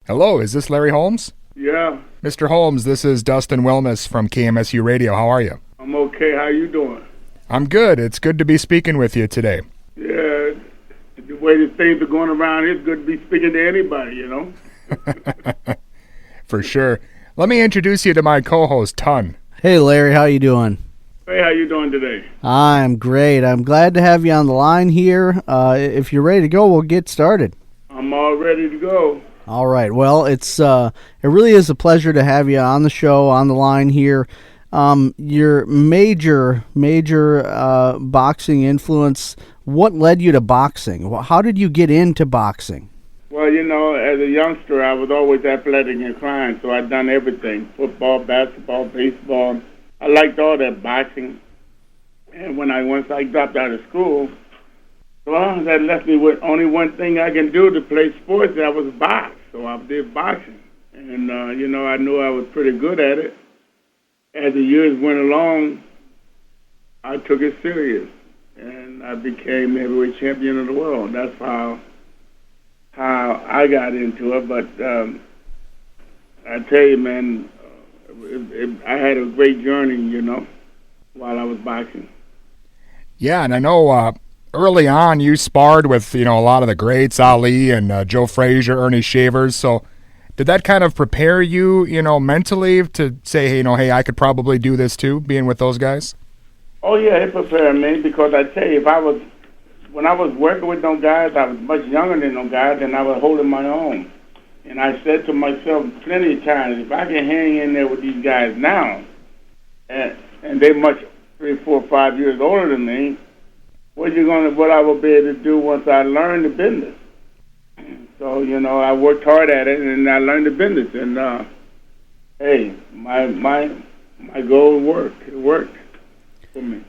Hello, is this Larry Holmes? Yeah, Mr. Holmes, this is Dustin Wilmus from KMSU Radio. How are you? I'm okay. How you doing? I'm good. It's good to be speaking with you today. Yeah, the way the things are going around, it's good to be speaking to anybody, you know? For sure. Let me introduce you to my co-host, Ton. Hey, Larry, how you doing? Hey, how you doing today? I'm great. I'm glad to have you on the line here. If you're ready to go, we'll get started. I'm all ready to go. All right. Well, it really is a pleasure to have you on the show, on the line here. Your major boxing influence, what led you to boxing? How did you get into boxing? Well, you know, as a youngster, I was always athletic inclined, so I'd done everything, football, basketball, baseball. I liked all that boxing. And once I dropped out of school, well, that left me with only one thing I can do to play sports, that was box. So I did boxing. And, I knew I was pretty good at it. As the years went along, I took it serious. And I became heavyweight champion of the world. That's how I got into it. But I tell you, man, I had a great journey, while I was boxing. Yeah, and I know early on you sparred with, a lot of the greats, Ali and Joe Frazier, Ernie Shavers. So did that kind of prepare you, mentally to say, hey, I could probably do this too, being with those guys? Oh, yeah, it prepared me because I tell you, when I was working with those guys, I was much younger than those guys, and I was holding my own. And I said to myself plenty of times, if I can hang in there with these guys now, and they're much 3, 4, 5 years older than me, what I will be able to do once I learn the business. So, I worked hard at it, and I learned the business. And, hey, my goal worked. It worked for me.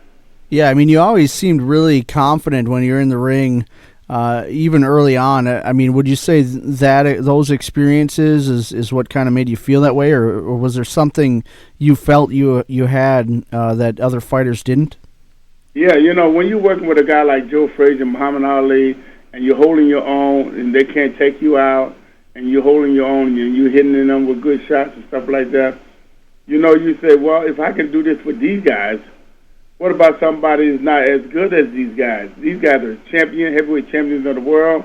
Yeah, I mean, you always seemed really confident when you're in the ring, even early on. I mean, would you say that those experiences is what kind of made you feel that way, or was there something you felt you had that other fighters didn't? Yeah, when you're working with a guy like Joe Frazier, Muhammad Ali, and you're holding your own, and they can't take you out, and you're holding your own, and you're hitting them with good shots and stuff like that, you say, well, if I can do this with these guys, what about somebody who's not as good as these guys? These guys are heavyweight champions of the world,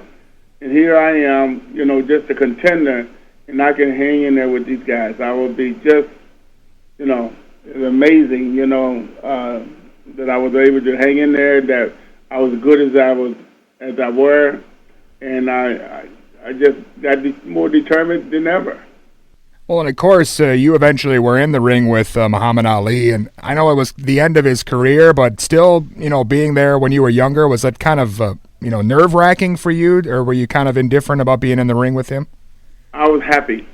and here I am, just a contender, and I can hang in there with these guys. I will be just, it's amazing, that I was able to hang in there, that I was as good as I were, and I just got more determined than ever. Well, and of course, you eventually were in the ring with Muhammad Ali, and I know it was the end of his career, but still, being there when you were younger, was that kind of, nerve-wracking for you, or were you kind of indifferent about being in the ring with him? I was happy.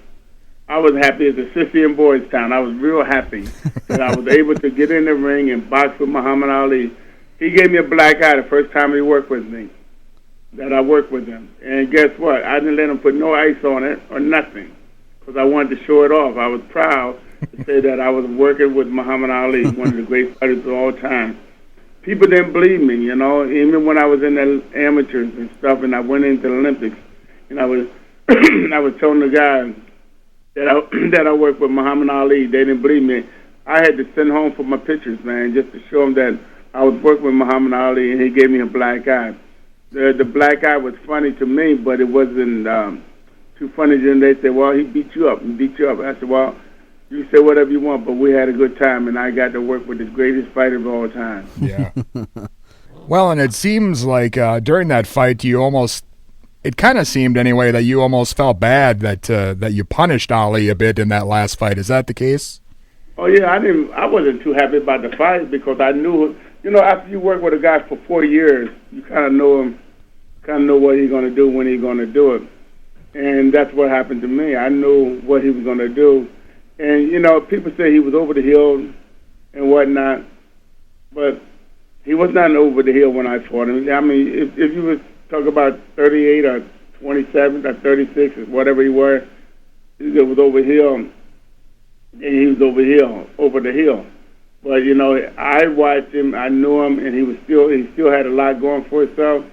I was happy as a sissy in Boys Town. I was real happy that I was able to get in the ring and box with Muhammad Ali. He gave me a black eye the first time he worked with me, that I worked with him. And guess what? I didn't let him put no ice on it or nothing, because I wanted to show it off. I was proud to say that I was working with Muhammad Ali, one of the great fighters of all time. People didn't believe me, even when I was in the amateurs and stuff, and I went into the Olympics, and I was I was telling the guys that I worked with Muhammad Ali, they didn't believe me. I had to send home for my pictures, man, just to show them that I was working with Muhammad Ali, and he gave me a black eye. The black eye was funny to me, but it wasn't too funny. Then they said, well, he beat you up. I said, well, you say whatever you want, but we had a good time, and I got to work with the greatest fighter of all time. Yeah. Well, and it seems like during that fight, it kind of seemed anyway that you almost felt bad that you punished Ali a bit in that last fight. Is that the case? Oh yeah, I wasn't too happy about the fight because I knew, after you work with a guy for 4 years, you kind of know him, what he's going to do when he's going to do it, and that's what happened to me. I knew what he was going to do, and people say he was over the hill and whatnot, but he was not over the hill when I fought him. I mean, if you was talk about 38 or 27 or 36 or whatever he was over hill, and he was over the hill. But I watched him, I knew him, and he still had a lot going for himself.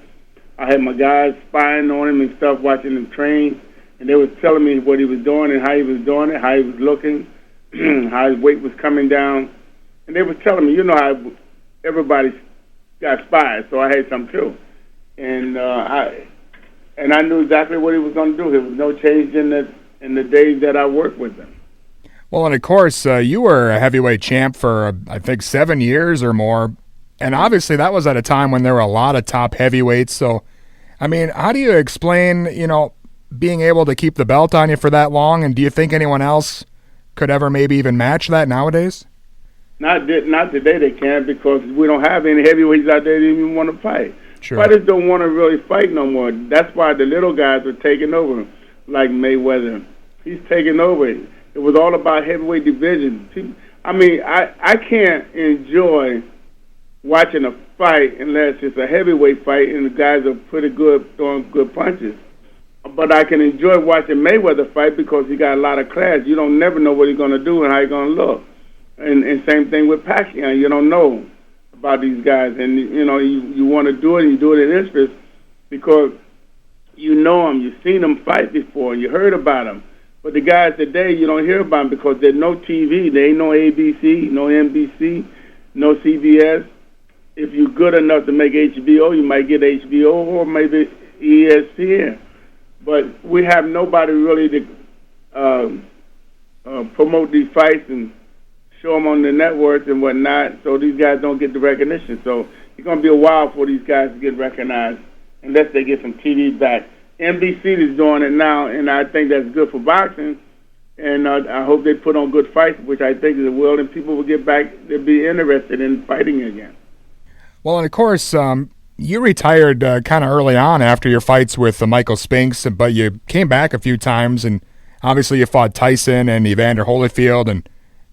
I had my guys spying on him and stuff, watching him train, and they was telling me what he was doing and how he was doing it, how he was looking, how his weight was coming down, and they was telling me, you know how everybody got spies, so I had some too, and I knew exactly what he was going to do. There was no change in the days that I worked with him. Well, and of course, you were a heavyweight champ for, I think, 7 years or more. And obviously that was at a time when there were a lot of top heavyweights. So, I mean, how do you explain, being able to keep the belt on you for that long? And do you think anyone else could ever maybe even match that nowadays? Not today they can't, because we don't have any heavyweights out there that even want to fight. Sure. Fighters don't want to really fight no more. That's why the little guys are taking over, like Mayweather. He's taking over. It was all about heavyweight division. I mean, I can't enjoy watching a fight unless it's a heavyweight fight and the guys are pretty good, throwing good punches. But I can enjoy watching Mayweather fight because he got a lot of class. You don't never know what he's going to do and how he's going to look. And same thing with Pacquiao. You don't know about these guys. And, you want to do it, and you do it in interest because you know them. You've seen them fight before. You heard about them. But the guys today, you don't hear about them because there's no TV. There ain't no ABC, no NBC, no CBS. If you're good enough to make HBO, you might get HBO or maybe ESPN. But we have nobody really to promote these fights and show them on the networks and whatnot, so these guys don't get the recognition. So it's going to be a while for these guys to get recognized unless they get some TV back. NBC is doing it now, and I think that's good for boxing. And I hope they put on good fights, which I think they will, and people will get back, they'll be interested in fighting again. Well, and of course, you retired kind of early on after your fights with Michael Spinks, but you came back a few times, and obviously you fought Tyson and Evander Holyfield and,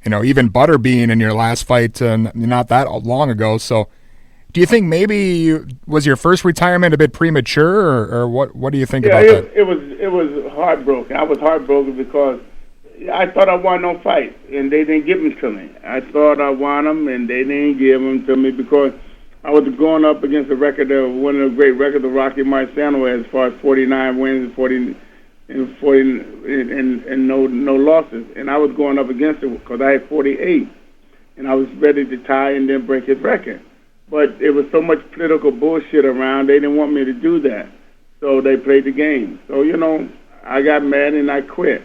even Butterbean in your last fight not that long ago. So do you think maybe was your first retirement a bit premature, or what do you think about that? It was heartbroken. I was heartbroken because I thought I won no fight, and they didn't give them to me. I thought I won them, and they didn't give them to me because I was going up against a record of one of the great records of Rocky Marciano as far as 49 wins and no losses. And I was going up against it because I had 48, and I was ready to tie and then break his record. But there was so much political bullshit around, they didn't want me to do that. So they played the game. So, I got mad and I quit.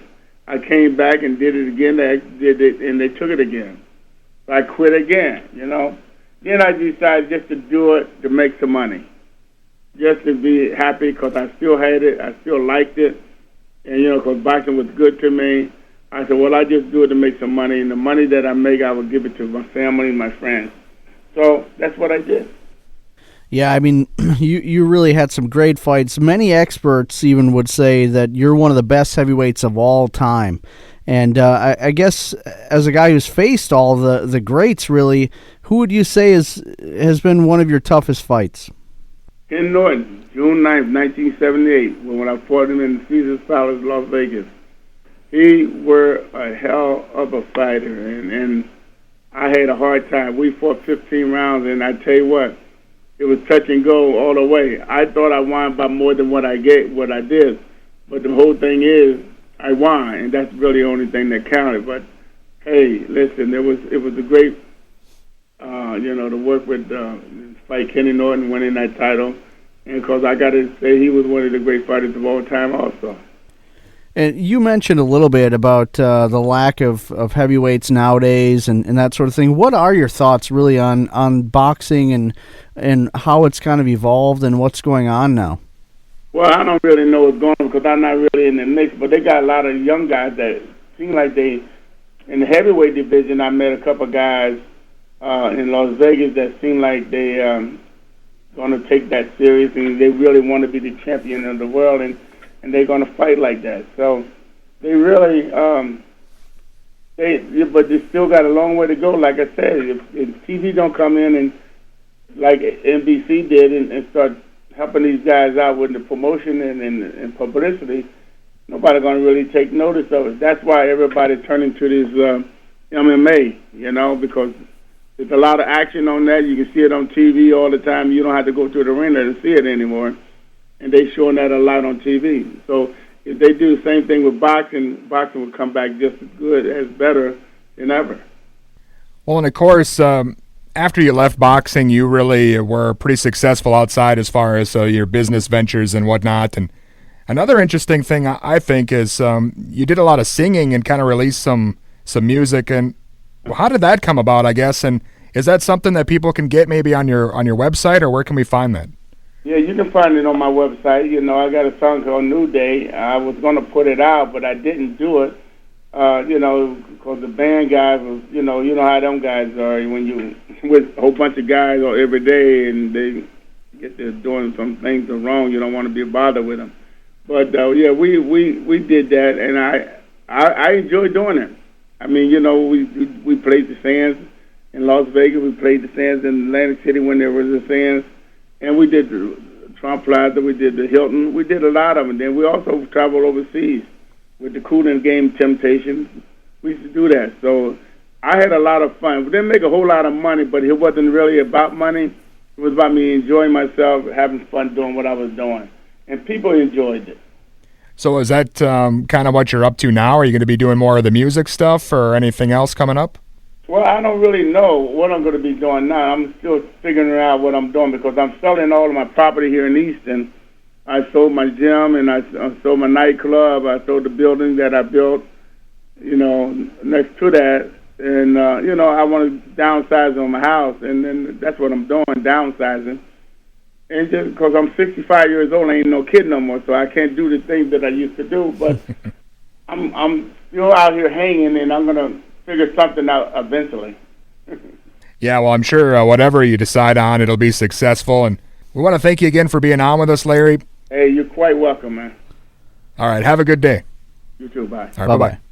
I came back and did it again. They did it, and they took it again. So I quit again, Then I decided just to do it to make some money, just to be happy because I still had it. I still liked it. And, because boxing was good to me. I said, well, I just do it to make some money. And the money that I make, I will give it to my family and my friends. So that's what I did. Yeah, I mean, you really had some great fights. Many experts even would say that you're one of the best heavyweights of all time. And I guess as a guy who's faced all the greats, really, who would you say has been one of your toughest fights? Ken Norton, June 9th, 1978, when I fought him in Caesar's Palace, Las Vegas. He were a hell of a fighter, and I had a hard time. We fought 15 rounds, and I tell you what, it was touch and go all the way. I thought I won by more than what I did, but the whole thing is I won, and that's really the only thing that counted. But hey, listen, it was a great, to work with, fight Kenny Norton, winning that title, and because I got to say he was one of the great fighters of all time, also. And you mentioned a little bit about the lack of heavyweights nowadays and that sort of thing. What are your thoughts really on boxing and how it's kind of evolved and what's going on now? Well, I don't really know what's going on because I'm not really in the mix, but they got a lot of young guys that seem like in the heavyweight division, I met a couple of guys in Las Vegas that seem like they going to take that serious and they really want to be the champion of the world and they're going to fight like that. So they really, but they still got a long way to go. Like I said, if TV don't come in and like NBC did and start helping these guys out with the promotion and publicity, nobody going to really take notice of it. That's why everybody turning to this MMA, because there's a lot of action on that. You can see it on TV all the time. You don't have to go to the arena to see it anymore. And they showing that a lot on TV. So if they do the same thing with boxing, boxing would come back just as good, as better than ever. Well, and of course, after you left boxing, you really were pretty successful outside as far as your business ventures and whatnot. And another interesting thing I think is you did a lot of singing and kind of released some music. And how did that come about, I guess? And is that something that people can get maybe on your website, or where can we find that? Yeah, you can find it on my website. You know, I got a song called New Day. I was going to put it out, but I didn't do it. Because the band guys was, you know how them guys are when you with a whole bunch of guys every day and they get to doing some things that are wrong. You don't want to be bothered with them. But yeah, we did that, and I enjoyed doing it. I mean, you know, we played the Sands in Las Vegas. We played the Sands in Atlantic City when there was the Sands, and we did the Trump Plaza. We did the Hilton. We did a lot of them. Then we also traveled overseas with the Cooling Game Temptation. We used to do that. So I had a lot of fun. We didn't make a whole lot of money, but it wasn't really about money. It was about me enjoying myself, having fun doing what I was doing. And people enjoyed it. So is that kind of what you're up to now? Are you going to be doing more of the music stuff or anything else coming up? Well, I don't really know what I'm going to be doing now. I'm still figuring out what I'm doing because I'm selling all of my property here in Easton. I sold my gym and I sold my nightclub. I sold the building that I built, you know, next to that. And, you know, I want to downsize on my house. And then that's what I'm doing, downsizing. And just because I'm 65 years old, I ain't no kid no more, so I can't do the things that I used to do. But I'm still out here hanging, and I'm going to figure something out eventually. Yeah, well, I'm sure whatever you decide on, it'll be successful. And we want to thank you again for being on with us, Larry. Hey, you're quite welcome, man. All right, have a good day. You too, bye. All right, bye-bye.